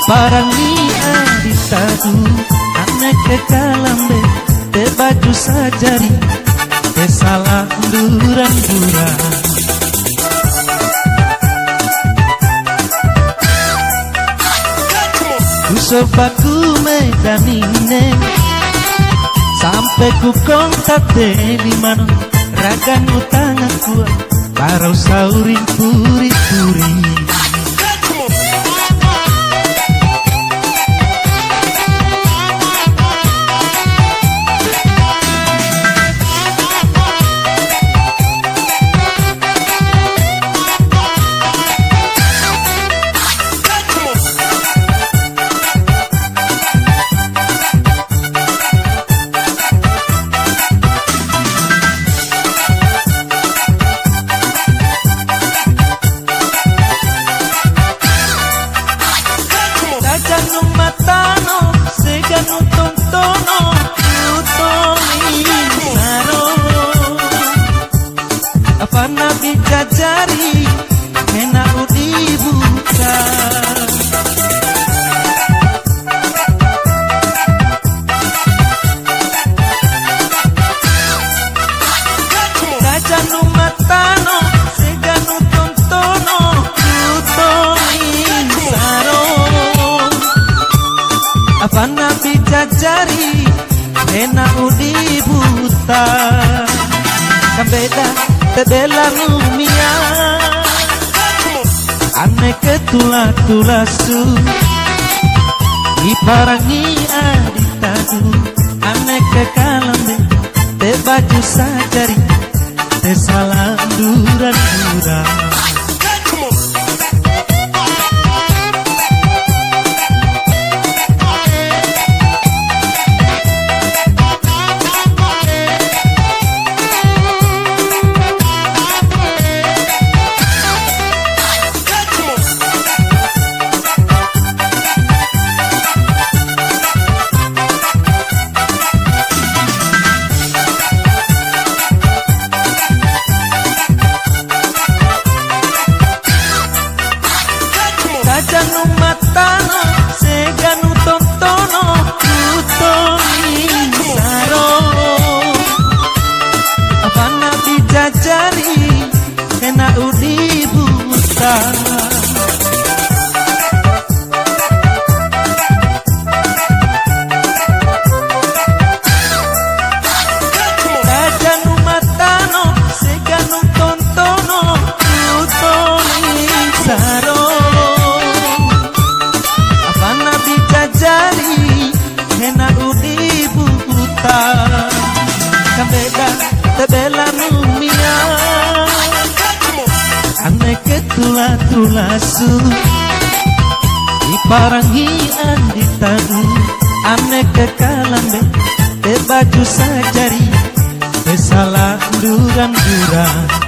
Parangi aditadu anek ke kalambe te baju sajari te salah durang-durang ku sobaku medanine sampai ku kontak di mana ragan utangan ku parau sauring puri-puri Apana bijajari enak dibuka Gajah numatano seganu tontono tutongin saro Apana bijajari enak dibuka Kambeda tebela rumia ane ketula-tulasu iparangi aditadu ane ke kalambe te baju sajari te salah durang-durang Gajah matano seganu tontono tutongin saro Apana bijajari kena udi buta Gajah matano seganu tontono tutongin saro Jari hena udi buta Kambeda tebela rumia ane ketula-tulasu iparangi anditadu ane ke kalambe te baju sajari te salah durang-durang